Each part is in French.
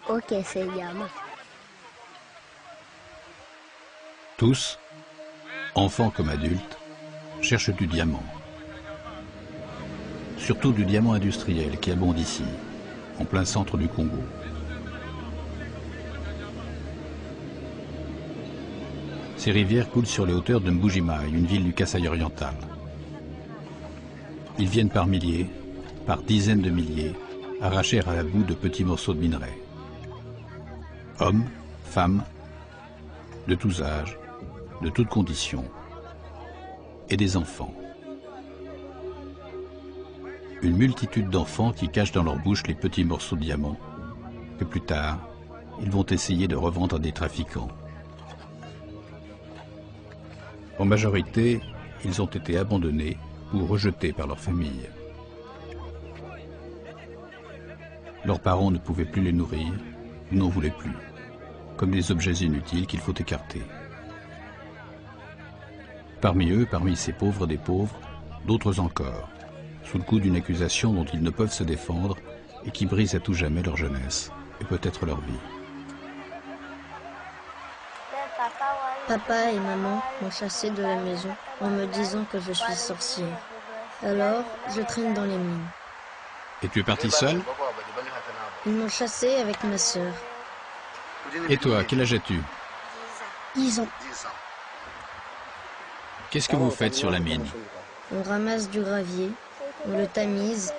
Ok, se llama. Tous, enfants comme adultes, cherchent du diamant. Surtout du diamant industriel qui abonde ici, en plein centre du Congo. Ces rivières coulent sur les hauteurs de Mbujimaï, une ville du Kasaï oriental. Ils viennent par milliers, par dizaines de milliers, arracher à la boue de petits morceaux de minerais. Hommes, femmes, de tous âges, de toutes conditions, et des enfants. Une multitude d'enfants qui cachent dans leur bouche les petits morceaux de diamant que plus tard, ils vont essayer de revendre à des trafiquants. En majorité, ils ont été abandonnés ou rejetés par leur famille. Leurs parents ne pouvaient plus les nourrir ou n'en voulaient plus, comme des objets inutiles qu'il faut écarter. Parmi eux, parmi ces pauvres des pauvres, d'autres encore, sous le coup d'une accusation dont ils ne peuvent se défendre et qui brise à tout jamais leur jeunesse et peut-être leur vie. Papa et maman m'ont chassé de la maison en me disant que je suis sorcière. Alors, je traîne dans les mines. Et tu es parti seul? Ils m'ont chassé avec ma sœur. Et toi, quel âge as-tu? 10 ans. Qu'est-ce que vous faites sur la mine? On ramasse du gravier, on le tamise.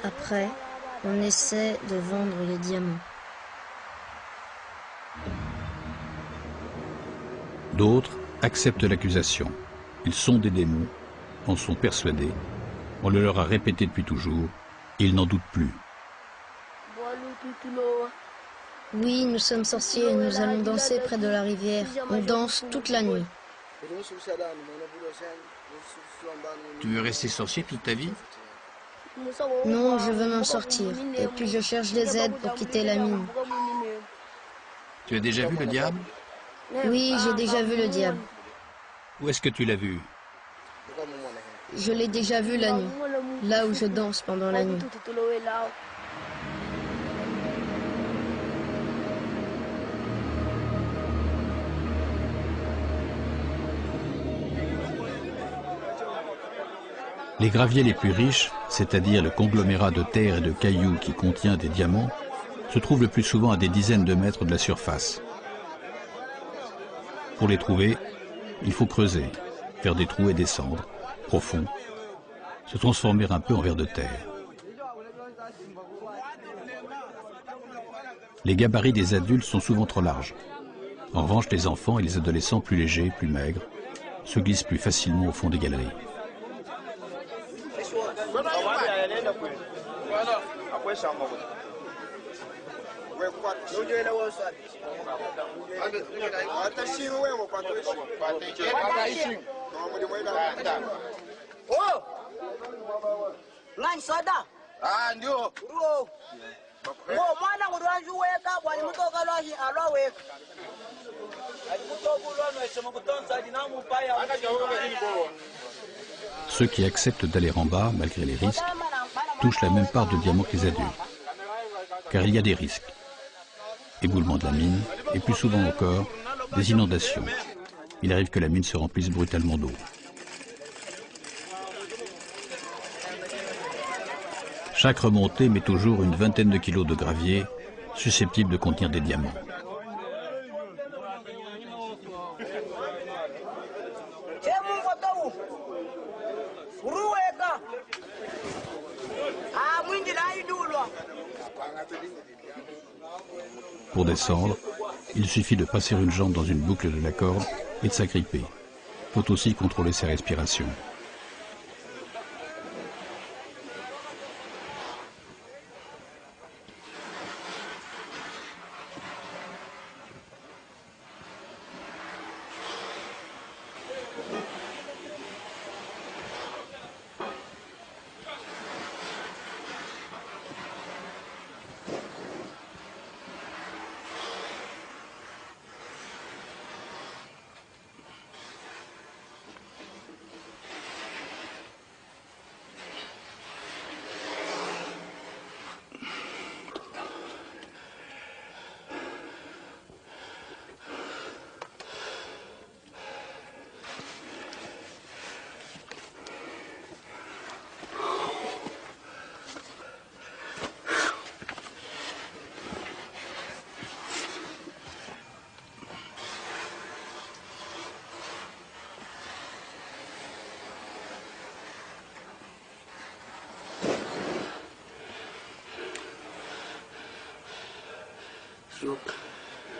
Après, on essaie de vendre les diamants. D'autres acceptent l'accusation. Ils sont des démons, en sont persuadés. On le leur a répété depuis toujours, et ils n'en doutent plus. Oui, nous sommes sorciers et nous allons danser près de la rivière. On danse toute la nuit. Tu veux rester sorcier toute ta vie? Non, je veux m'en sortir. Et puis je cherche des aides pour quitter la mine. Tu as déjà vu le diable? Oui, j'ai déjà vu le diable. Où est-ce que tu l'as vu? Je l'ai déjà vu la nuit, là où je danse pendant la nuit. Les graviers les plus riches, c'est-à-dire le conglomérat de terre et de cailloux qui contient des diamants, se trouvent le plus souvent à des dizaines de mètres de la surface. Pour les trouver, il faut creuser, faire des trous et descendre, profonds, se transformer un peu en vers de terre. Les gabarits des adultes sont souvent trop larges. En revanche, les enfants et les adolescents plus légers, plus maigres, se glissent plus facilement au fond des galeries. Ceux qui acceptent d'aller en bas, malgré les risques, touchent la même part de diamants que les adultes. Car il y a des risques. Éboulement de la mine, et plus souvent encore, des inondations. Il arrive que la mine se remplisse brutalement d'eau. Chaque remontée met toujours une vingtaine de kilos de gravier, susceptibles de contenir des diamants. Pour descendre, il suffit de passer une jambe dans une boucle de la corde et de s'agripper. Il faut aussi contrôler sa respiration.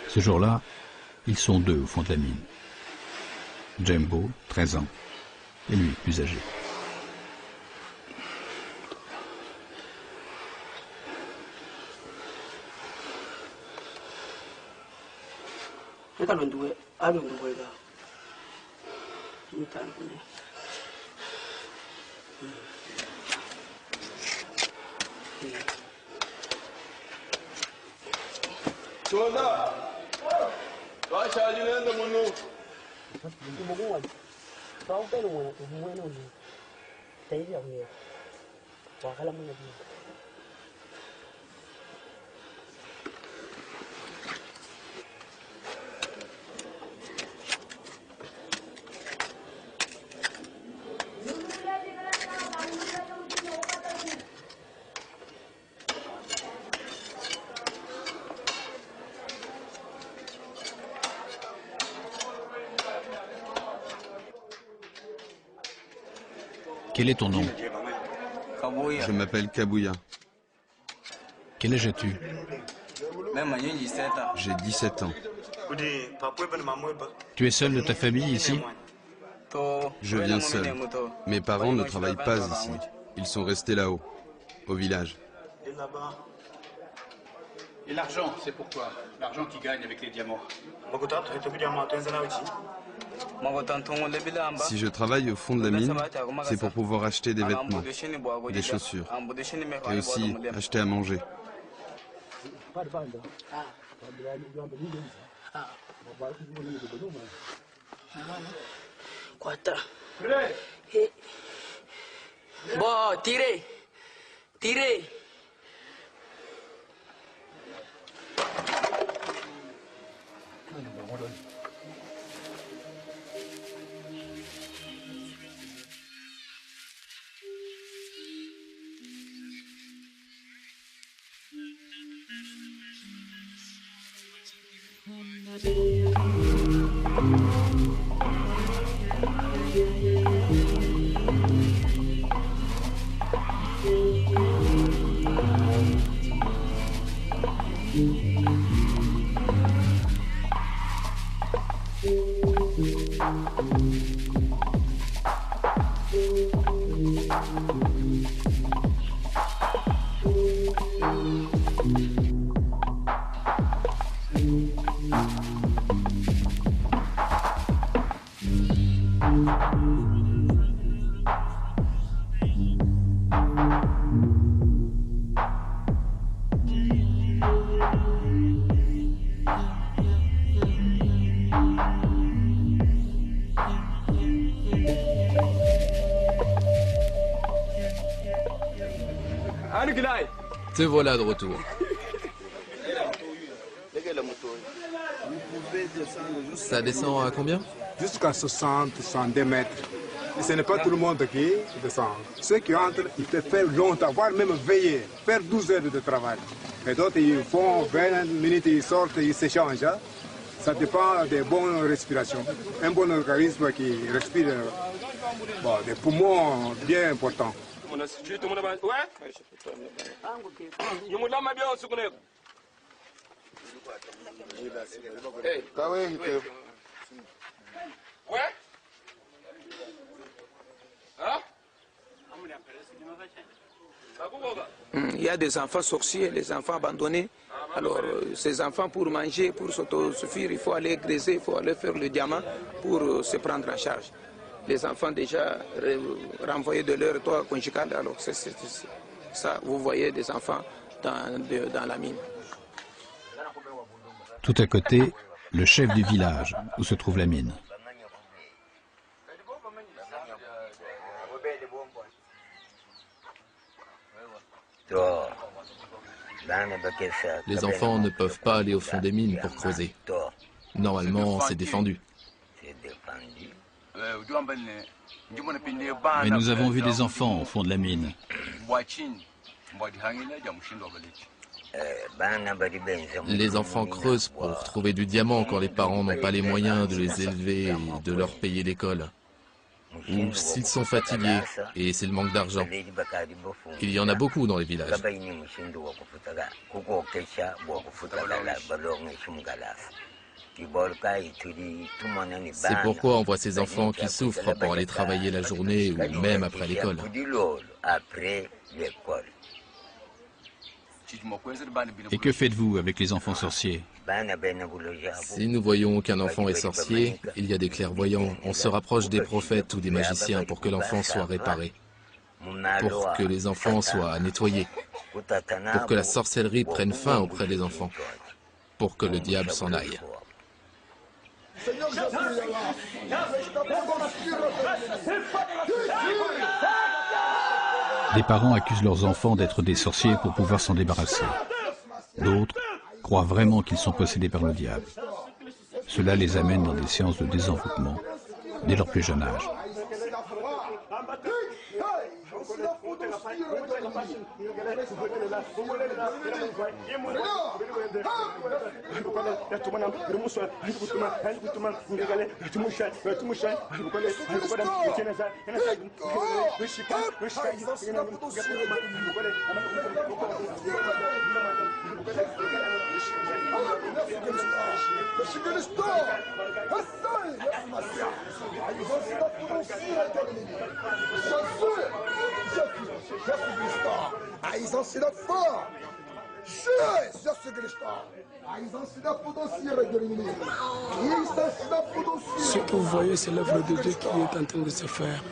Ce jour-là, ils sont deux au fond de la mine. Jembo, 13 ans, et lui, plus âgé. Quel est ton nom? Je m'appelle Kabouya. Quel âge as-tu? J'ai 17 ans. Tu es seul de ta famille ici? Je viens seul. Mes parents ne travaillent pas ici. Ils sont restés là-haut, au village. Et l'argent, c'est pourquoi? L'argent qu'ils gagnent avec les diamants. Si je travaille au fond de la mine, c'est pour pouvoir acheter des vêtements, des chaussures, et aussi acheter à manger. Bon, tirez, tirez. Te voilà de retour. Ça descend à combien? Jusqu'à 60, 62 mètres. Et ce n'est pas tout le monde qui descend. Ceux qui entrent, ils peuvent faire longtemps, voire même veiller, faire 12 heures de travail. Et d'autres, ils font 20 minutes, ils sortent, ils s'échangent. Hein. Ça dépend des bonnes respirations. Un bon organisme qui respire des poumons bien importants. Il y a des enfants sorciers, les enfants abandonnés. Alors, ces enfants, pour manger, pour s'autosuffire, il faut aller graisser, il faut aller faire le diamant pour se prendre en charge. Les enfants déjà renvoyés de leur toit conjugal, alors c'est ça, vous voyez des enfants dans la mine. Tout à côté, le chef du village, où se trouve la mine. Les enfants ne peuvent pas aller au fond des mines pour creuser. Normalement, c'est défendu. Mais nous avons vu des enfants au fond de la mine. Les enfants creusent pour trouver du diamant quand les parents n'ont pas les moyens de les élever et de leur payer l'école. ou s'ils sont fatigués et c'est le manque d'argent. Il y en a beaucoup dans les villages. C'est pourquoi on voit ces enfants qui souffrent pour aller travailler la journée ou même après l'école. Et que faites-vous avec les enfants sorciers? Si nous voyons qu'un enfant est sorcier, il y a des clairvoyants. On se rapproche des prophètes ou des magiciens pour que l'enfant soit réparé, pour que les enfants soient nettoyés, pour que la sorcellerie prenne fin auprès des enfants, pour que le diable s'en aille. Des parents accusent leurs enfants d'être des sorciers pour pouvoir s'en débarrasser. D'autres croient vraiment qu'ils sont possédés par le diable. Cela les amène dans des séances de désenvoûtement dès leur plus jeune âge. Ce que vous voyez, c'est l'œuvre de Dieu qui est en train de se faire.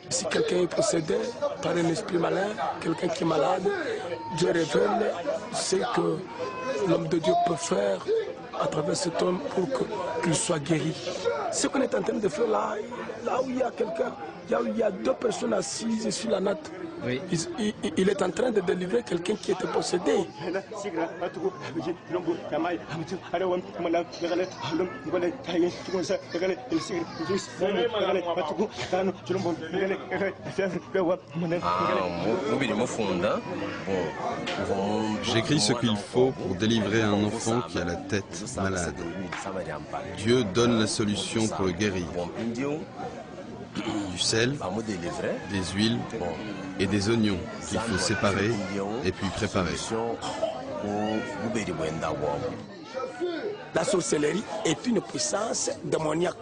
Si quelqu'un est possédé par un esprit malin, quelqu'un qui est malade, Dieu révèle ce que l'homme de Dieu peut faire à travers cet homme pour qu'il soit guéri. Ce qu'on est en train de faire là où il y a quelqu'un, là où il y a deux personnes assises sur la natte, oui. Il est en train de délivrer quelqu'un qui était possédé. J'écris ce qu'il faut pour délivrer un enfant qui a la tête malade. Dieu donne la solution pour le guérir. Du sel, des huiles et des oignons qu'il faut séparer et puis préparer. La sorcellerie est une puissance démoniaque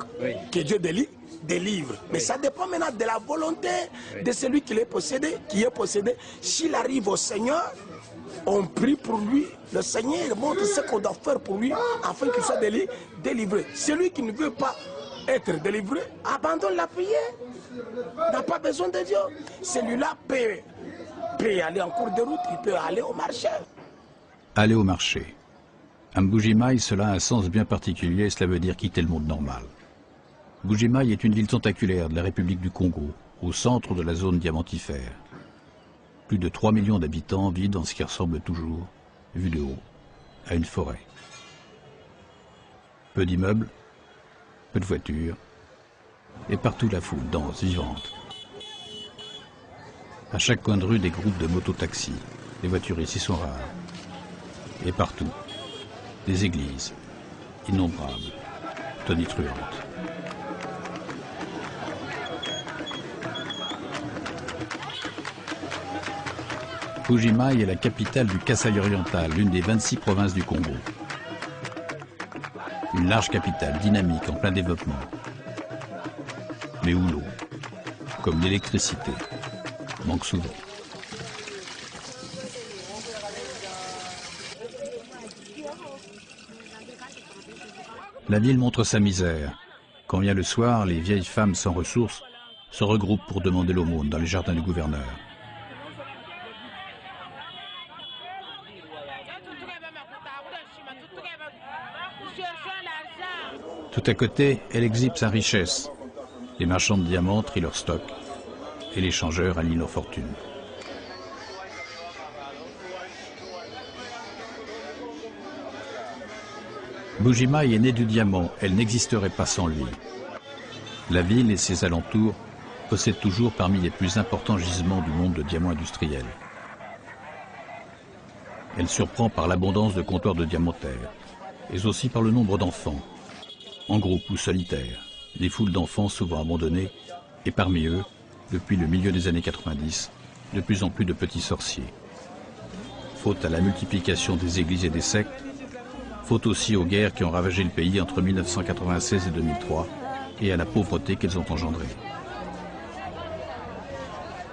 que Dieu délivre. Mais ça dépend maintenant de la volonté de celui qui est possédé. S'il arrive au Seigneur, on prie pour lui. Le Seigneur montre ce qu'on doit faire pour lui afin qu'il soit délivré. Celui qui ne veut pas être délivré, abandonne la prière, n'a pas besoin de Dieu. Celui-là peut aller en cours de route, il peut aller au marché. Aller au marché. À Mbuji-Mayi, cela a un sens bien particulier, cela veut dire quitter le monde normal. Mbuji-Mayi est une ville tentaculaire de la République du Congo, au centre de la zone diamantifère. Plus de 3 millions d'habitants vivent dans ce qui ressemble toujours, vu de haut, à une forêt. Peu d'immeubles, peu de voitures, et partout la foule dense, vivante. À chaque coin de rue, des groupes de mototaxis. Les voitures ici sont rares. Et partout, des églises, innombrables, tonitruantes. Mbuji-Mayi est la capitale du Kasaï oriental, l'une des 26 provinces du Congo. Une large capitale, dynamique, en plein développement. Mais où l'eau, comme l'électricité, manque souvent. La ville montre sa misère. Quand vient le soir, les vieilles femmes sans ressources se regroupent pour demander l'aumône dans les jardins du gouverneur. Tout à côté, elle exhibe sa richesse. Les marchands de diamants trient leur stock et les changeurs allient leur fortune. Mbuji-Mayi est née du diamant, elle n'existerait pas sans lui. La ville et ses alentours possèdent toujours parmi les plus importants gisements du monde de diamants industriels. Elle surprend par l'abondance de comptoirs de diamantaires, et aussi par le nombre d'enfants, en groupe ou solitaires, des foules d'enfants souvent abandonnés, et parmi eux, depuis le milieu des années 90, de plus en plus de petits sorciers. Faute à la multiplication des églises et des sectes, faute aussi aux guerres qui ont ravagé le pays entre 1996 et 2003, et à la pauvreté qu'elles ont engendrée.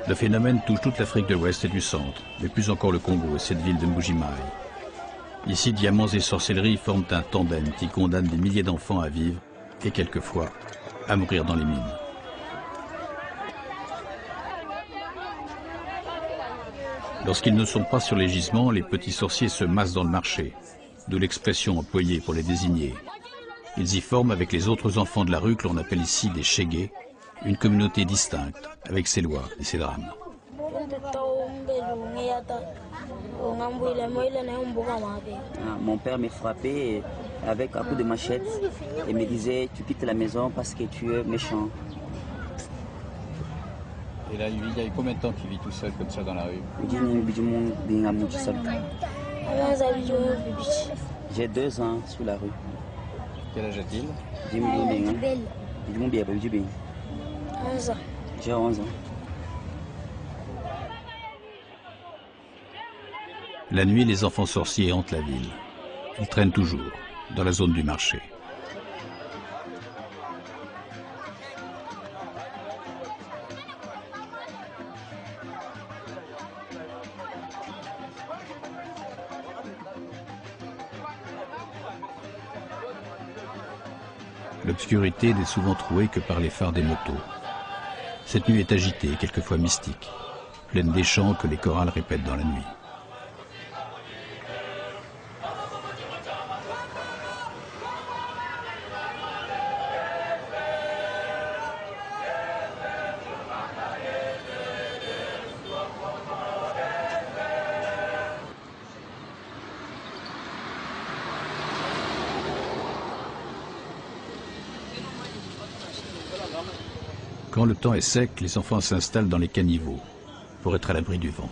Le phénomène touche toute l'Afrique de l'Ouest et du Centre, mais plus encore le Congo et cette ville de Mbuji-Mayi. Ici, diamants et sorcellerie forment un tandem qui condamne des milliers d'enfants à vivre et quelquefois à mourir dans les mines. Lorsqu'ils ne sont pas sur les gisements, les petits sorciers se massent dans le marché, d'où l'expression employée pour les désigner. Ils y forment avec les autres enfants de la rue que l'on appelle ici des Chégués, une communauté distincte, avec ses lois et ses drames. Mon père me frappait avec un coup de machette et me disait « Tu quittes la maison parce que tu es méchant ». Et là, il y a combien de temps qu'il vit tout seul comme ça dans la rue? J'ai 2 ans sous la rue. Quel âge a-t-il? J'ai 11 ans. La nuit, les enfants sorciers hantent la ville. Ils traînent toujours, dans la zone du marché. L'obscurité n'est souvent trouée que par les phares des motos. Cette nuit est agitée, quelquefois mystique, pleine des chants que les chorales répètent dans la nuit. Quand le temps est sec, les enfants s'installent dans les caniveaux pour être à l'abri du vent.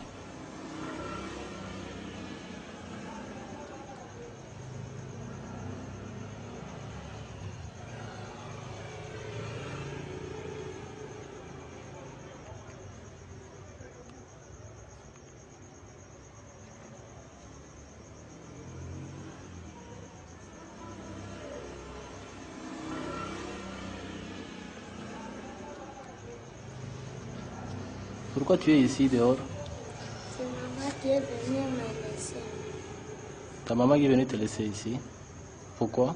Pourquoi tu es ici dehors? C'est maman qui est venue me laisser. Ta maman qui est venue te laisser ici? Pourquoi?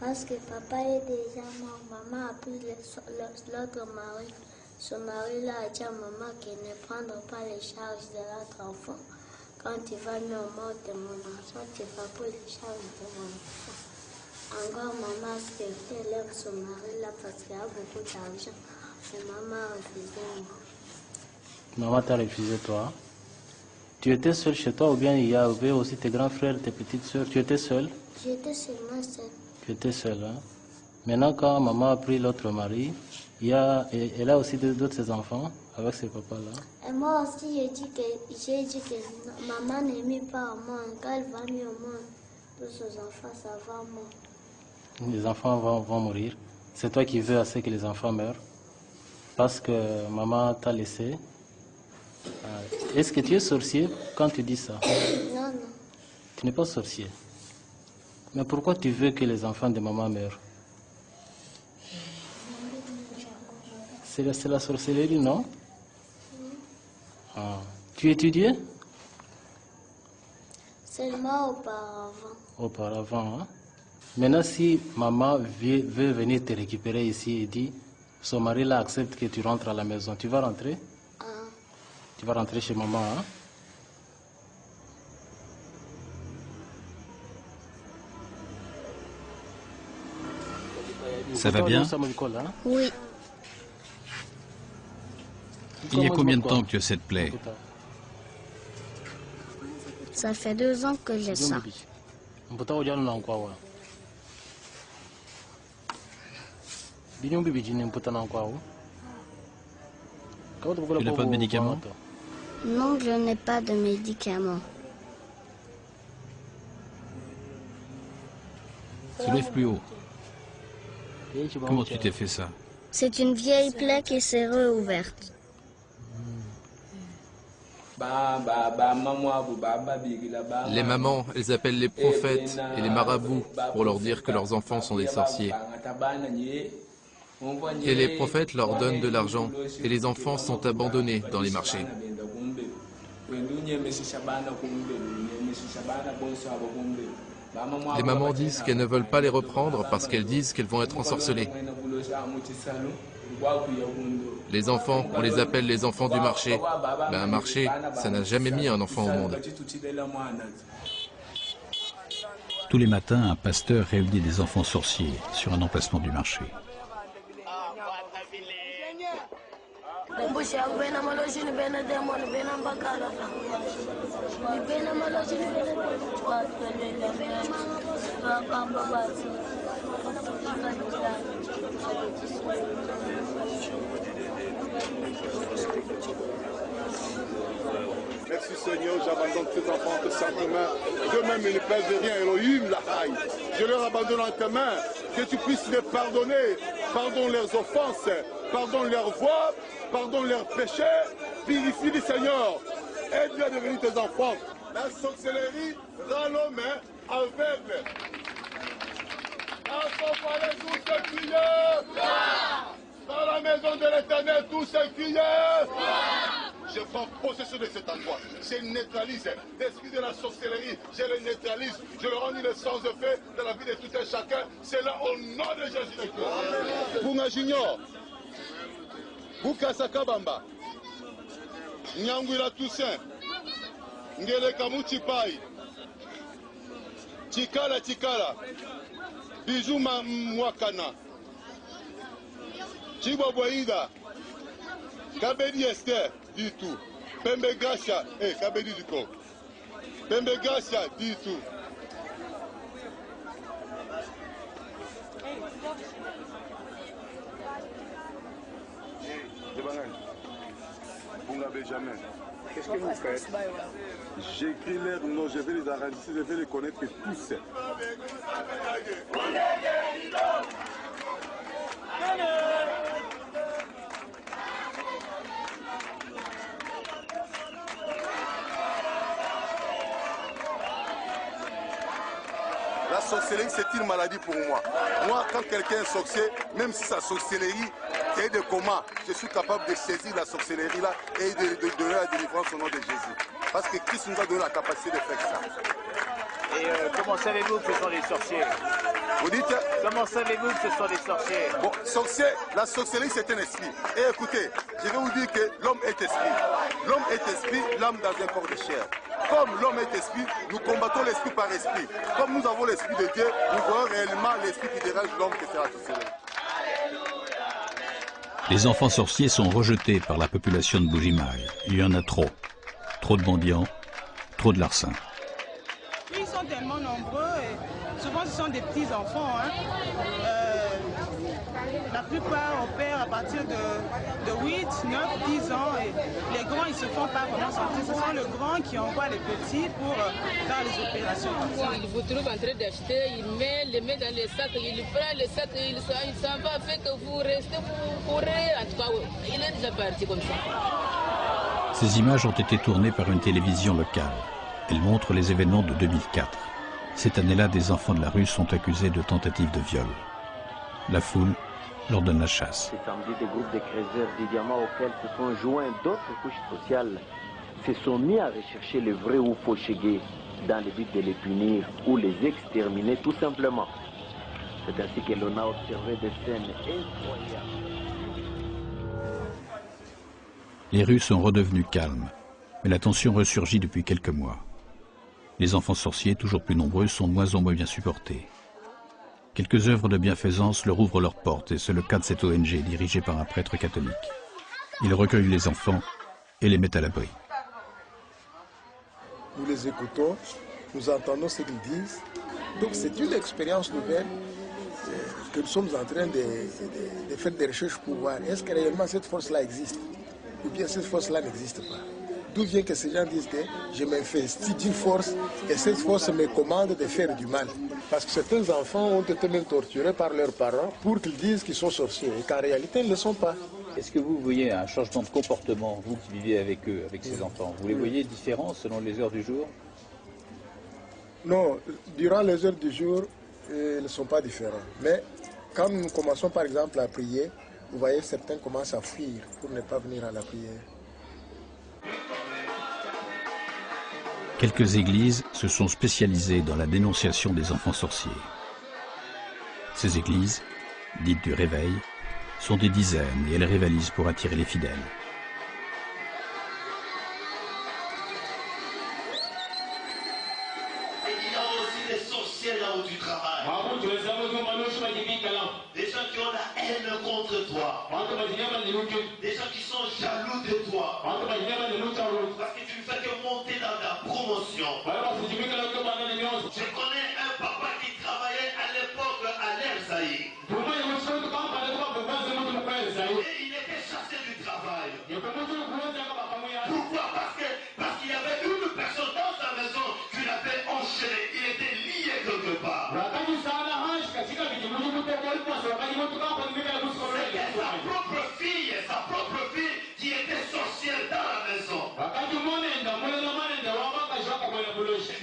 Parce que papa est déjà mort. Maman a pris l'autre mari. Ce mari-là a dit à maman qu'il ne prendra pas les charges de l'autre enfant. Quand tu vas me mort de mon enfant, tu vas prendre les charges de mon enfant. Encore maman a accepté ce mari-là parce qu'il a beaucoup d'argent. Et maman a refusé moi. Maman t'a refusé toi. Tu étais seule chez toi ou bien il y avait aussi tes grands frères, tes petites soeurs? Tu étais seule? J'étais seulement seule. Tu étais seule, hein? Maintenant quand maman a pris l'autre mari, elle a aussi d'autres enfants avec ses papas-là. Et moi aussi j'ai dit que maman n'est mis pas au monde. Quand elle va mis au monde, tous ses enfants ça va mourir. Les enfants vont mourir. C'est toi qui veux assez que les enfants meurent parce que maman t'a laissé. Est-ce que tu es sorcier quand tu dis ça? Non, non. Tu n'es pas sorcier. Mais pourquoi tu veux que les enfants de maman meurent? C'est la sorcellerie, non? Ah. Tu étudiais? Seulement auparavant. Auparavant, hein? Maintenant, si maman veut venir te récupérer ici et dit, son mari là accepte que tu rentres à la maison, tu vas rentrer? Tu vas rentrer chez maman, hein? Ça va bien? Oui. Il y a combien de temps que tu as cette plaie? Ça fait 2 ans que j'ai ça. Tu n'as pas de médicaments? Non, je n'ai pas de médicaments. Soulève plus haut. Comment tu t'es fait ça? C'est une vieille plaie qui s'est réouverte. Les mamans, elles appellent les prophètes et les marabouts pour leur dire que leurs enfants sont des sorciers. Et les prophètes leur donnent de l'argent et les enfants sont abandonnés dans les marchés. Les mamans disent qu'elles ne veulent pas les reprendre parce qu'elles disent qu'elles vont être ensorcelées. Les enfants, on les appelle les enfants du marché. Mais un marché, ça n'a jamais mis un enfant au monde. Tous les matins, un pasteur réunit des enfants sorciers sur un emplacement du marché. Merci Seigneur, j'abandonne tes enfants entre tes mains. D'eux-mêmes, ils ne pèsent rien. Elohim, la haï. Je leur abandonne en tes mains. Que tu puisses les pardonner. Pardonne leurs offenses. Pardonne leurs voies. Pardonne leurs péchés. Purifie-les, Seigneur. Aide-les à devenir tes enfants. La sorcellerie rend l'homme aveugle. À son palais, tous ceux qui dans la maison de l'Éternel, tous ceux qui je prends possession de cet endroit. Je neutralise l'esprit de la sorcellerie. Je le neutralise. Je le rends innocent de fait dans la vie de tout un chacun. C'est là au nom de Jésus-Christ. Bunga Junior, Buka Sakabamba, Nyangwila Toussaint, Ngele Kamuchi Pai, Chikala Chikala, Bijou Mwakana, Chibo Boïda, Kabedi Esther, dit tout. Pembe Gasha, Kabedi du corps. Pembe Gasha, dit tout. Benjamin. Qu'est-ce que vous faites? J'écris leurs noms, je vais les arranger, je vais les connaître tous. La sorcellerie, c'est une maladie pour moi. Moi, quand quelqu'un est sorcier, même si sa sorcellerie est de coma, je suis capable de saisir la sorcellerie là et de donner la délivrance au nom de Jésus. Parce que Christ nous a donné la capacité de faire ça. Et comment savez-vous que ce sont des sorciers? Vous dites? Comment savez-vous que ce sont des sorciers? Bon, la sorcellerie c'est un esprit. Et écoutez, je vais vous dire que l'homme est esprit. L'homme est esprit, l'âme dans un corps de chair. Comme l'homme est esprit, nous combattons l'esprit par esprit. Comme nous avons l'esprit de Dieu, nous voyons réellement l'esprit qui dérange l'homme que c'est la sorcellerie. Les enfants sorciers sont rejetés par la population de Bujimaï. Il y en a trop. Trop de mendiants, trop de larcins. Ils sont tellement nombreux, et souvent ce sont des petits-enfants. La plupart opèrent à partir de 8, 9, 10 ans. Et les grands, ils ne se font pas vraiment sortir. Ce sont les grands qui envoient les petits pour faire les opérations. Il vous trouve en train d'acheter, il les met dans les sacs, il prend les sacs, il s'en va, fait que vous restez, vous courez. En tout cas, il est déjà parti comme ça. Ces images ont été tournées par une télévision locale. Elles montrent les événements de 2004. Cette année-là, des enfants de la rue sont accusés de tentative de viol. La foule leur donne la chasse. C'est samedi, des groupes de créateurs du diamant auxquels se sont joints d'autres couches sociales se sont mis à rechercher les vrais ou faux chégués dans le but de les punir ou les exterminer tout simplement. C'est ainsi que l'on a observé des scènes incroyables. Les rues sont redevenues calmes, mais la tension ressurgit depuis quelques mois. Les enfants sorciers, toujours plus nombreux, sont de moins en moins bien supportés. Quelques œuvres de bienfaisance leur ouvrent leurs portes et c'est le cas de cette ONG dirigée par un prêtre catholique. Il recueille les enfants et les met à l'abri. Nous les écoutons, nous entendons ce qu'ils disent. Donc c'est une expérience nouvelle que nous sommes en train de faire des recherches pour voir est-ce que réellement cette force-là existe ou bien cette force-là n'existe pas. D'où vient que ces gens disent que je m'investis d'une force et cette force me commande de faire du mal. Parce que certains enfants ont été même torturés par leurs parents pour qu'ils disent qu'ils sont sorciers et qu'en réalité ils ne le sont pas. Est-ce que vous voyez un changement de comportement, vous qui vivez avec eux, avec ces enfants? Vous les voyez différents selon les heures du jour? Non, durant les heures du jour, ils ne sont pas différents. Mais quand nous commençons par exemple à prier, vous voyez certains commencent à fuir pour ne pas venir à la prière. Quelques églises se sont spécialisées dans la dénonciation des enfants sorciers. Ces églises, dites du réveil, sont des dizaines et elles rivalisent pour attirer les fidèles. Il y a aussi des sorciers là où tu travailles. Des gens qui ont la haine contre toi. Des gens qui sont jaloux de toi. Parce que tu ne fais que monter dans ta promotion. Je connais un papa qui travaillait à l'époque à l'Ersaï. Et il était chassé du travail. Pourquoi? Parce qu'il y avait une personne dans sa maison qui l'avait enchaîné. Il était lié quelque part. C'était sa propre fille qui était sorcière dans la maison.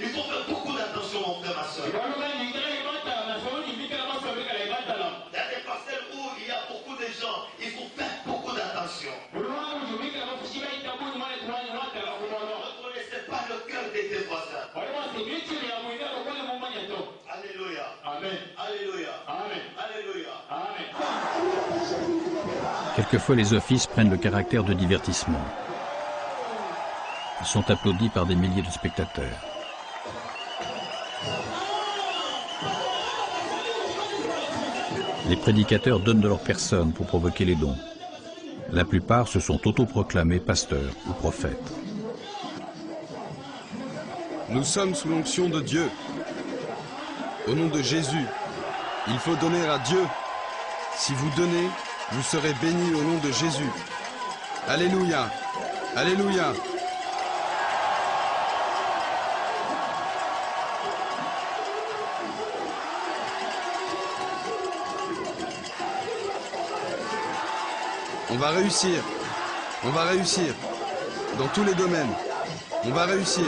Il faut faire beaucoup d'attention, mon frère, ma soeur. Il y a des parcelles où il y a beaucoup de gens. Il faut faire beaucoup d'attention. Ne reconnaissez pas le cœur de tes voisins. Alléluia. Amen. Alléluia. Amen. Alléluia. Amen. Quelquefois, les offices prennent le caractère de divertissement. Ils sont applaudis par des milliers de spectateurs. Les prédicateurs donnent de leur personne pour provoquer les dons. La plupart se sont autoproclamés pasteurs ou prophètes. Nous sommes sous l'onction de Dieu. Au nom de Jésus, il faut donner à Dieu. Si vous donnez, vous serez bénis au nom de Jésus. Alléluia. Alléluia. On va réussir. On va réussir. Dans tous les domaines. On va réussir.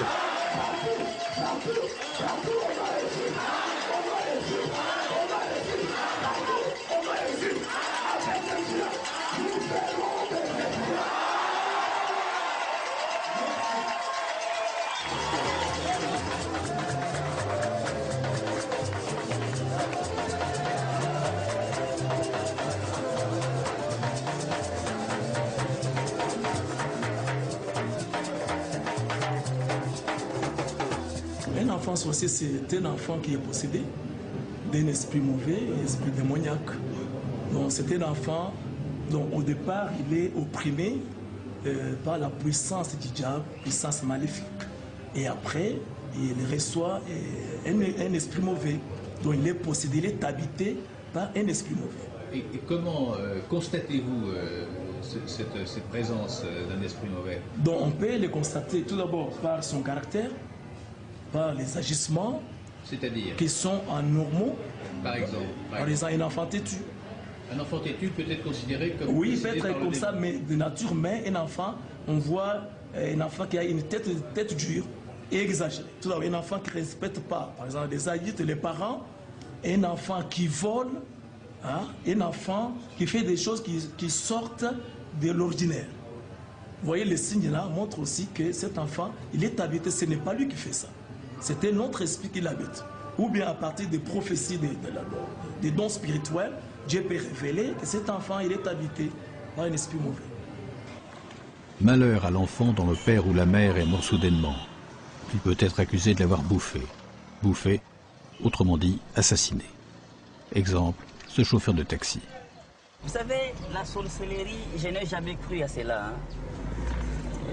Un enfant sorcier, c'est un enfant qui est possédé d'un esprit mauvais, un esprit démoniaque. Donc c'est un enfant dont au départ il est opprimé par la puissance du diable, puissance maléfique. Et après, il reçoit un esprit mauvais, dont il est possédé, il est habité par un esprit mauvais. Et comment constatez-vous cette présence d'un esprit mauvais? Donc on peut le constater tout d'abord par son caractère, par les agissements, c'est-à-dire qui sont anormaux. Par exemple, un enfant têtu. Un enfant têtu peut être considéré comme... Oui, il peut être comme ça, mais de nature, mais un enfant, on voit un enfant qui a une tête dure et exagérée. Tout d'abord, un enfant qui ne respecte pas, par exemple, les adultes, les parents, un enfant qui vole, hein, un enfant qui fait des choses qui sortent de l'ordinaire. Vous voyez, les signes là montrent aussi que cet enfant, il est habité, ce n'est pas lui qui fait ça. C'est un autre esprit qui l'habite. Ou bien à partir des prophéties, des dons spirituels, Dieu peut révéler que cet enfant, il est habité par un esprit mauvais. Malheur à l'enfant dont le père ou la mère est mort soudainement. Il peut être accusé de l'avoir bouffé. Bouffé, autrement dit, assassiné. Exemple, ce chauffeur de taxi. Vous savez, la sorcellerie, je n'ai jamais cru à cela. Hein.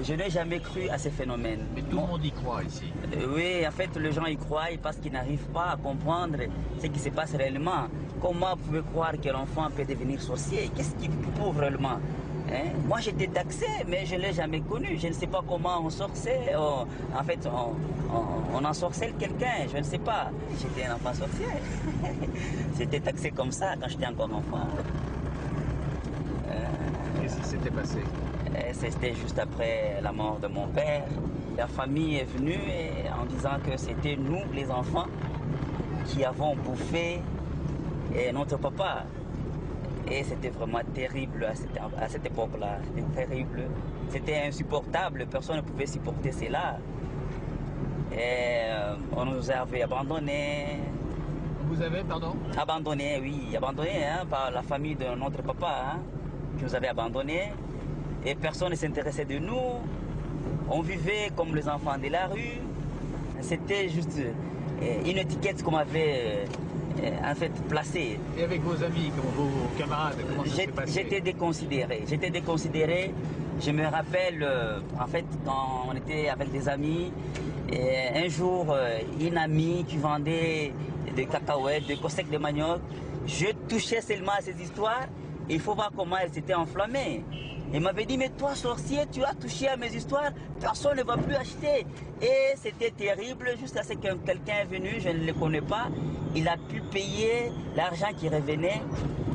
Je n'ai jamais cru à ces phénomènes. Mais tout le monde y croit ici. Oui, en fait, les gens y croient parce qu'ils n'arrivent pas à comprendre ce qui se passe réellement. Comment vous pouvez croire que l'enfant peut devenir sorcier? Qu'est-ce qu'il prouve réellement? Hein? Moi j'étais taxé, mais je ne l'ai jamais connu. Je ne sais pas comment on sorçait. En fait, on ensorcelle quelqu'un, je ne sais pas. J'étais un enfant sorcier. J'étais taxé comme ça quand j'étais encore enfant. Qu'est-ce qui s'était passé? C'était juste après la mort de mon père. La famille est venue en disant que c'était nous, les enfants, qui avons bouffé notre papa. Et c'était vraiment terrible à cette époque-là. C'était terrible. C'était insupportable. Personne ne pouvait supporter cela. Et on nous avait abandonnés. Vous avez, pardon? Abandonnés, oui. Abandonnés par la famille de notre papa, qui nous avait abandonnés. Et personne ne s'intéressait de nous. On vivait comme les enfants de la rue. C'était juste une étiquette qu'on m'avait en fait placée. Et avec vos amis, vos camarades, comment ça s'est passé? J'étais déconsidéré. J'étais déconsidéré. Je me rappelle, en fait, quand on était avec des amis, et un jour, une amie qui vendait des cacahuètes, des cossèques de manioc, je touchais seulement à ces histoires. Il faut voir comment elle s'était enflammée. Il m'avait dit, mais toi, sorcier, tu as touché à mes histoires, personne ne va plus acheter. Et c'était terrible, jusqu'à ce que quelqu'un est venu, je ne le connais pas, il a pu payer l'argent qui revenait.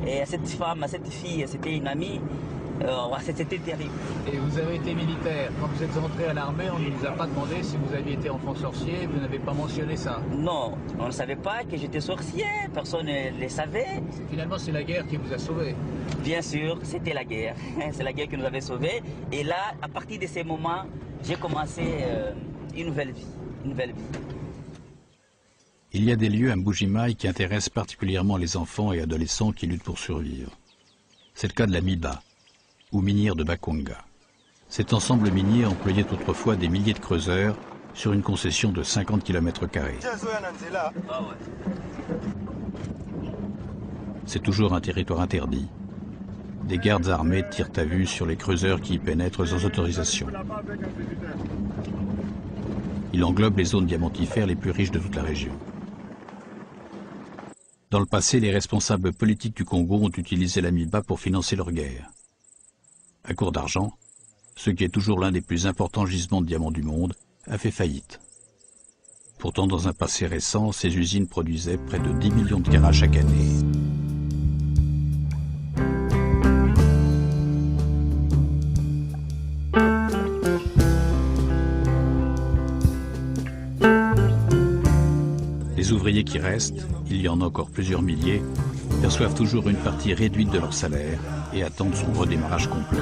Et à cette femme, à cette fille, c'était une amie, c'était terrible. Et vous avez été militaire. Quand vous êtes entré à l'armée, on ne vous a pas demandé si vous aviez été enfant sorcier, vous n'avez pas mentionné ça? Non, on ne savait pas que j'étais sorcier, personne ne le savait. Finalement, c'est la guerre qui vous a sauvé. Bien sûr, c'était la guerre. C'est la guerre qui nous avait sauvés. Et là, à partir de ces moments, j'ai commencé une nouvelle vie. Il y a des lieux à Mbuji-Mayi qui intéressent particulièrement les enfants et adolescents qui luttent pour survivre. C'est le cas de la Miba, ou minière de Bakwanga. Cet ensemble minier employait autrefois des milliers de creuseurs sur une concession de 50 km². C'est toujours un territoire interdit. Des gardes armés tirent à vue sur les creuseurs qui y pénètrent sans autorisation. Il englobe les zones diamantifères les plus riches de toute la région. Dans le passé, les responsables politiques du Congo ont utilisé la Miba pour financer leur guerre. À court d'argent, ce qui est toujours l'un des plus importants gisements de diamants du monde, a fait faillite. Pourtant, dans un passé récent, ces usines produisaient près de 10 millions de carats chaque année. Les ouvriers qui restent, il y en a encore plusieurs milliers, perçoivent toujours une partie réduite de leur salaire et attendent son redémarrage complet.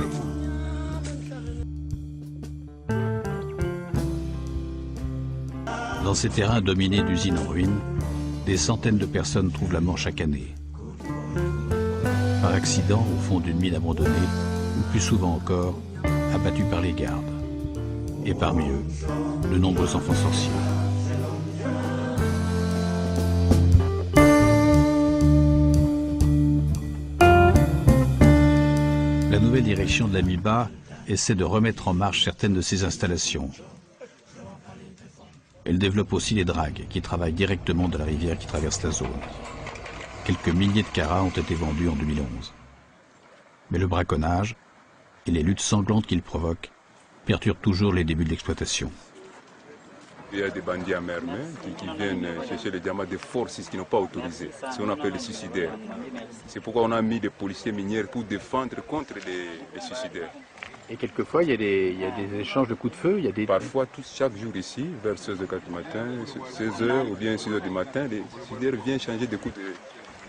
Dans ces terrains dominés d'usines en ruine, des centaines de personnes trouvent la mort chaque année. Par accident au fond d'une mine abandonnée, ou plus souvent encore, abattus par les gardes. Et parmi eux, de nombreux enfants sorciers. La nouvelle direction de la Miba essaie de remettre en marche certaines de ces installations. Elle développe aussi les dragues qui travaillent directement de la rivière qui traverse la zone. Quelques milliers de carats ont été vendus en 2011. Mais le braconnage et les luttes sanglantes qu'il provoque perturbent toujours les débuts de l'exploitation. Il y a des bandits armés qui viennent chercher les diamants de forces qui n'ont pas autorisé. C'est ce qu'on appelle les suicidaires. C'est pourquoi on a mis des policiers miniers pour défendre contre les suicidaires. Et quelquefois, il y a des échanges de coups de feu, Parfois, chaque jour ici, vers 16h du matin, 16h ou bien 6h du matin, les suicidaires viennent changer de coups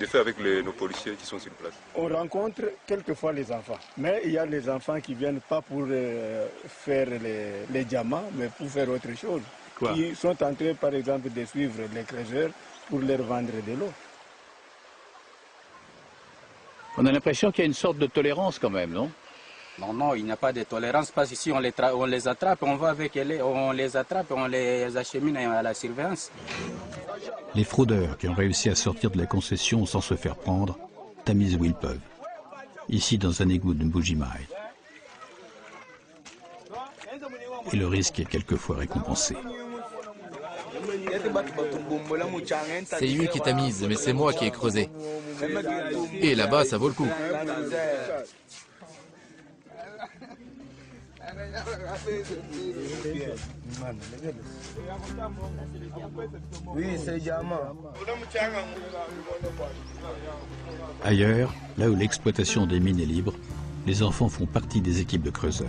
de feu avec nos policiers qui sont sur place. On rencontre quelquefois les enfants, mais il y a les enfants qui ne viennent pas pour faire les diamants, mais pour faire autre chose. Quoi? Qui sont en train, par exemple, de suivre les creuseurs pour leur vendre de l'eau. On a l'impression qu'il y a une sorte de tolérance quand même, non? Non, il n'y a pas de tolérance parce qu'ici on les attrape, on va avec on les attrape, on les achemine à la surveillance. Les fraudeurs qui ont réussi à sortir de la concession sans se faire prendre tamisent où ils peuvent. Ici, dans un égout de Mbuji-Mayi. Et le risque est quelquefois récompensé. C'est lui qui tamise, mais c'est moi qui ai creusé. Et là-bas, ça vaut le coup. Oui, c'est diamant. Ailleurs, là où l'exploitation des mines est libre, les enfants font partie des équipes de creuseurs.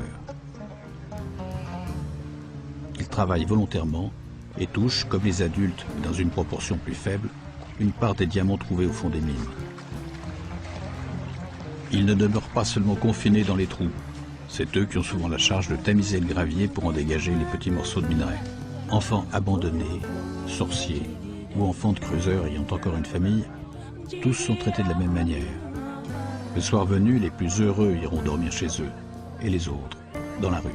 Ils travaillent volontairement et touchent, comme les adultes, mais dans une proportion plus faible, une part des diamants trouvés au fond des mines. Ils ne demeurent pas seulement confinés dans les trous. C'est eux qui ont souvent la charge de tamiser le gravier pour en dégager les petits morceaux de minerai. Enfants abandonnés, sorciers ou enfants de creuseurs ayant encore une famille, tous sont traités de la même manière. Le soir venu, les plus heureux iront dormir chez eux et les autres dans la rue.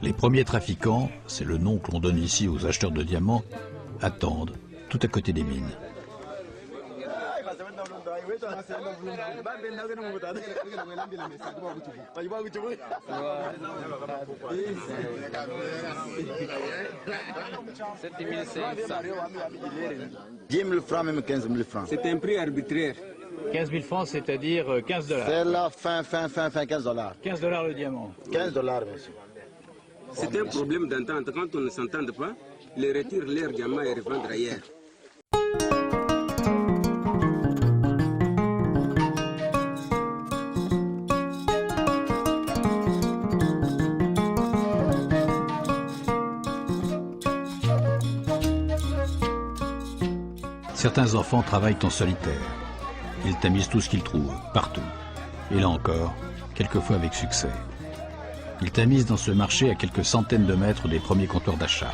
Les premiers trafiquants, c'est le nom que l'on donne ici aux acheteurs de diamants, attendent tout à côté des mines. Même 15 000 francs. C'est un prix arbitraire. 15 000 francs, c'est-à-dire 15 $. C'est la fin, 15 $. 15 $ le diamant. 15 $, monsieur. C'est un problème d'entente. Quand on ne s'entend pas, les retirent leur diamant et revendent ailleurs. Certains enfants travaillent en solitaire. Ils tamisent tout ce qu'ils trouvent, partout. Et là encore, quelquefois avec succès. Ils tamisent dans ce marché à quelques centaines de mètres des premiers comptoirs d'achat.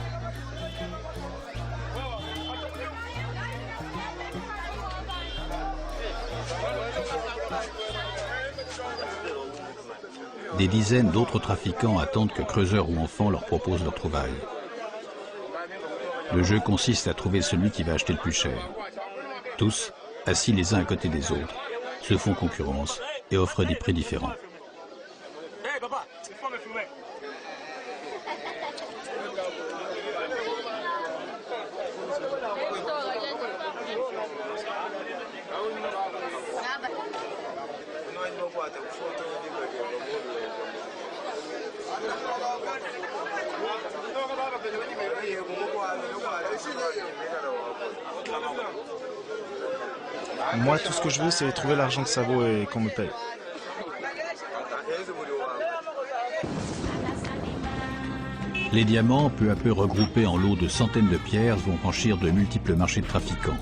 Des dizaines d'autres trafiquants attendent que creuseurs ou enfants leur proposent leurs trouvailles. Le jeu consiste à trouver celui qui va acheter le plus cher. Tous, assis les uns à côté des autres, se font concurrence et offrent des prix différents. Moi, tout ce que je veux, c'est trouver l'argent que ça vaut et qu'on me paye. Les diamants, peu à peu regroupés en lots de centaines de pierres, vont franchir de multiples marchés de trafiquants.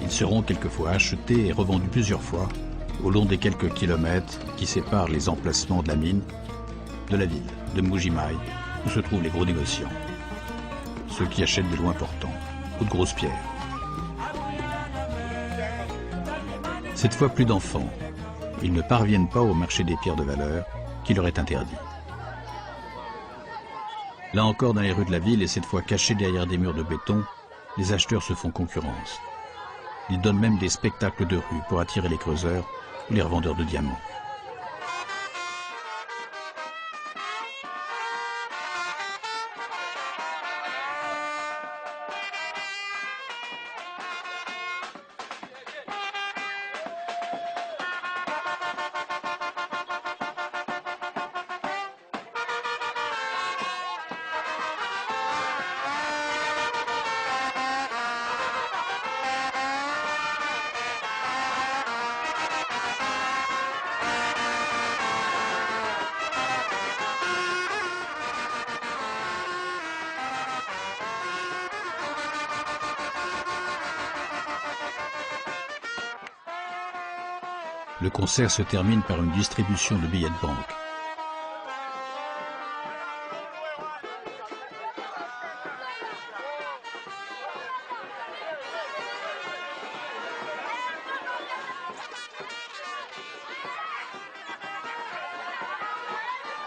Ils seront quelquefois achetés et revendus plusieurs fois, au long des quelques kilomètres qui séparent les emplacements de la mine de la ville de Mbuji-Mayi, où se trouvent les gros négociants. Ceux qui achètent des lots importants ou de grosses pierres. Cette fois, plus d'enfants. Ils ne parviennent pas au marché des pierres de valeur qui leur est interdit. Là encore, dans les rues de la ville, et cette fois cachés derrière des murs de béton, les acheteurs se font concurrence. Ils donnent même des spectacles de rue pour attirer les creuseurs ou les revendeurs de diamants. Le concert se termine par une distribution de billets de banque.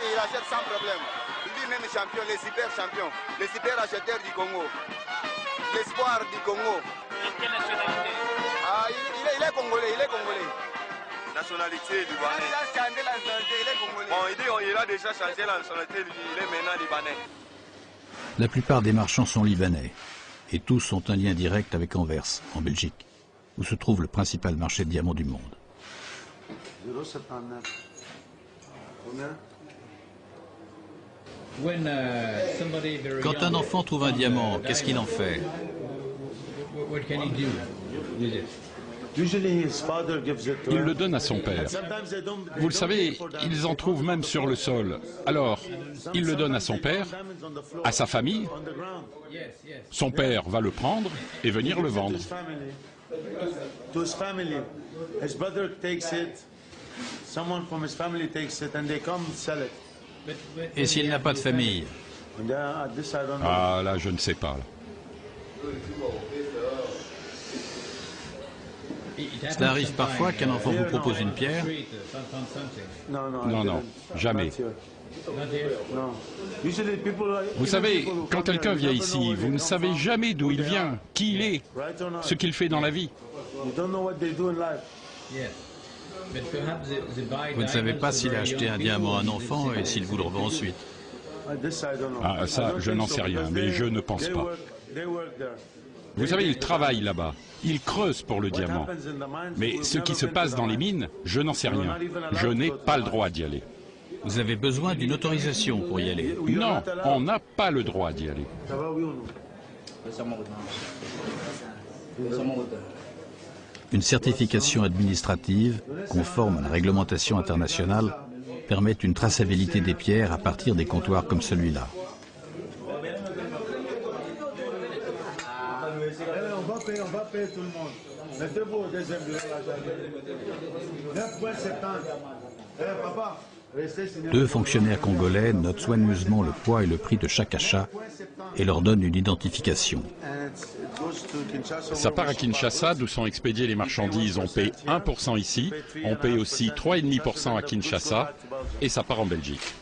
Il achète sans problème. Lui-même champion, les super champions, les super acheteurs du Congo, l'espoir du Congo. quelle nationalité? Il est congolais, Nationalité libanaise. Il a changé la nationalité, il est congolais. Bon, il a déjà changé la nationalité, il est maintenant libanais. La plupart des marchands sont libanais, et tous ont un lien direct avec Anvers, en Belgique, où se trouve le principal marché de diamants du monde. Quand un enfant trouve un diamant, qu'est-ce qu'il en fait? Il le donne à son père. Vous le savez, ils en trouvent même sur le sol. Alors, il le donne à son père, à sa famille. Son père va le prendre et venir le vendre. Et s'il n'a pas de famille? Ah, là, je ne sais pas. Cela arrive parfois qu'un enfant vous propose une pierre? Non, jamais. Vous savez, quand quelqu'un vient ici, vous ne savez jamais d'où il vient, qui il est, ce qu'il fait dans la vie. Vous ne savez pas s'il a acheté un diamant à un enfant et s'il vous le revend ensuite. Ah, ça, je n'en sais rien, mais je ne pense pas. Vous savez, ils travaillent là-bas. Ils creusent pour le diamant. Mais ce qui se passe dans les mines, je n'en sais rien. Je n'ai pas le droit d'y aller. Vous avez besoin d'une autorisation pour y aller? Non, on n'a pas le droit d'y aller. Une certification administrative, conforme à la réglementation internationale, permet une traçabilité des pierres à partir des comptoirs comme celui-là. On va payer tout le monde. Mettez-vous au deuxième bureau là. 9,70. Papa, restez signé. Deux fonctionnaires congolais notent soigneusement le poids et le prix de chaque achat et leur donnent une identification. Ça part à Kinshasa, d'où sont expédiées les marchandises. On paie 1% ici, on paye aussi 3,5% à Kinshasa, et ça part en Belgique.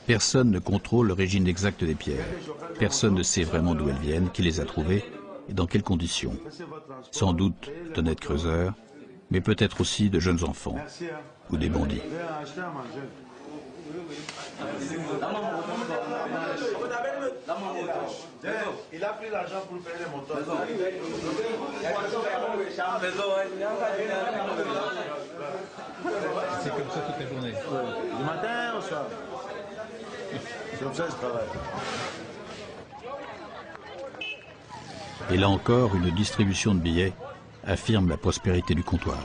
Personne ne contrôle l'origine exacte des pierres. Personne ne sait vraiment d'où elles viennent, qui les a trouvées et dans quelles conditions. Sans doute d'honnêtes creuseurs, mais peut-être aussi de jeunes enfants ou des bandits. Il a pris l'argent pour payer les montants. C'est comme ça toute la journée. Du matin au soir. C'est comme ça que je travaille. Et là encore, une distribution de billets affirme la prospérité du comptoir.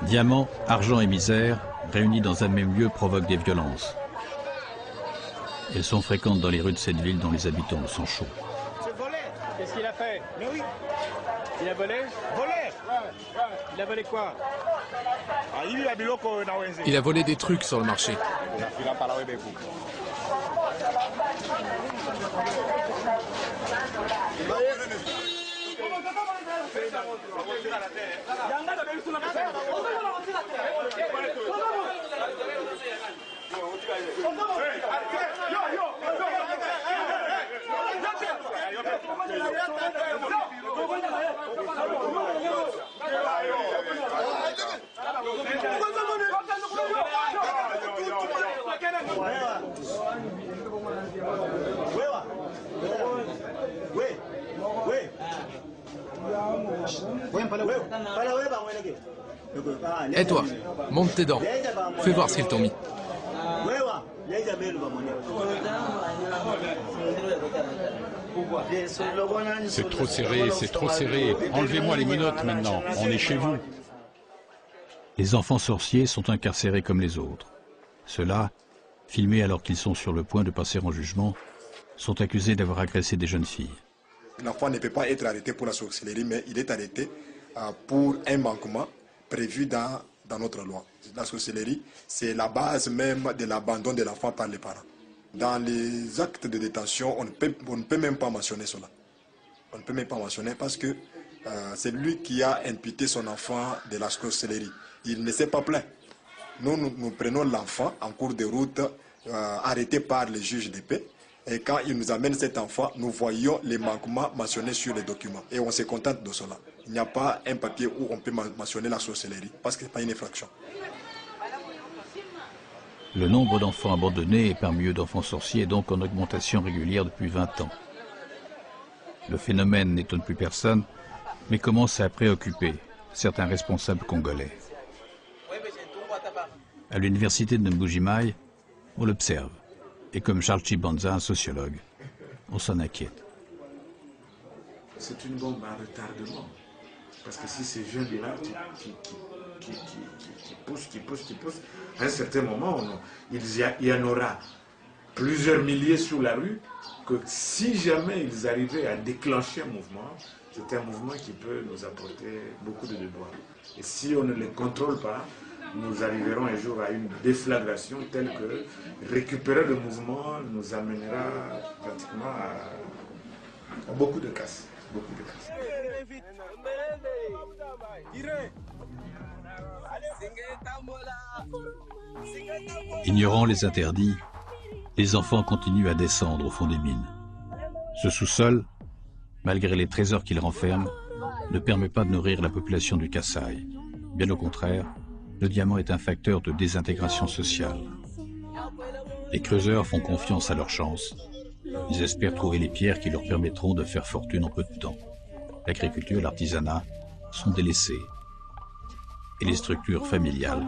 Diamants, argent et misère, réunis dans un même lieu, provoquent des violences. Elles sont fréquentes dans les rues de cette ville dont les habitants le sont chauds. Qu'est-ce qu'il a fait? Mais oui. Il a volé? Il a volé quoi? Il a volé des trucs sur le marché. Et toi, monte tes dents. Fais voir ce qu'ils t'ont mis. C'est trop serré, c'est trop serré. Enlevez-moi les menottes maintenant, on est chez vous. Les enfants sorciers sont incarcérés comme les autres. Ceux-là, filmés alors qu'ils sont sur le point de passer en jugement, sont accusés d'avoir agressé des jeunes filles. L'enfant ne peut pas être arrêté pour la sorcellerie, mais il est arrêté pour un manquement prévu dans notre loi. La sorcellerie, c'est la base même de l'abandon de l'enfant par les parents. Dans les actes de détention, on ne peut même pas mentionner cela. On ne peut même pas mentionner parce que c'est lui qui a imputé son enfant de la sorcellerie. Il ne s'est pas plaint. Nous prenons l'enfant en cours de route, arrêté par les juges de paix. Et quand il nous amène cet enfant, nous voyons les manquements mentionnés sur les documents. Et on se contente de cela. Il n'y a pas un papier où on peut mentionner la sorcellerie, parce que ce n'est pas une infraction. Le nombre d'enfants abandonnés et parmi eux d'enfants sorciers est donc en augmentation régulière depuis 20 ans. Le phénomène n'étonne plus personne, mais commence à préoccuper certains responsables congolais. À l'université de Mbuji-Mayi, on l'observe. Et comme Charles Chibanza, un sociologue, on s'en inquiète. C'est une bombe à retardement. Parce que si ces jeunes-là qui poussent, à un certain moment, il y en aura plusieurs milliers sur la rue, que si jamais ils arrivaient à déclencher un mouvement, c'est un mouvement qui peut nous apporter beaucoup de déboires. Et si on ne les contrôle pas, nous arriverons un jour à une déflagration telle que récupérer le mouvement nous amènera pratiquement à beaucoup de casse. Ignorant les interdits, les enfants continuent à descendre au fond des mines. Ce sous-sol, malgré les trésors qu'il renferme, ne permet pas de nourrir la population du Kasaï. Bien au contraire, le diamant est un facteur de désintégration sociale. Les creuseurs font confiance à leur chance. Ils espèrent trouver les pierres qui leur permettront de faire fortune en peu de temps. L'agriculture et l'artisanat sont délaissés. Et les structures familiales,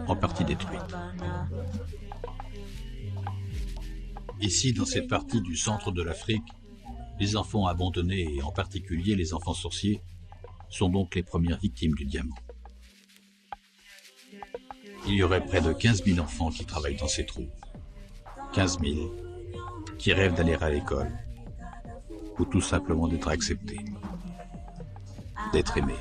en partie détruites. Ici, dans cette partie du centre de l'Afrique, les enfants abandonnés, et en particulier les enfants sorciers, sont donc les premières victimes du diamant. Il y aurait près de 15 000 enfants qui travaillent dans ces trous. 15 000 qui rêvent d'aller à l'école ou tout simplement d'être acceptés, d'être aimés.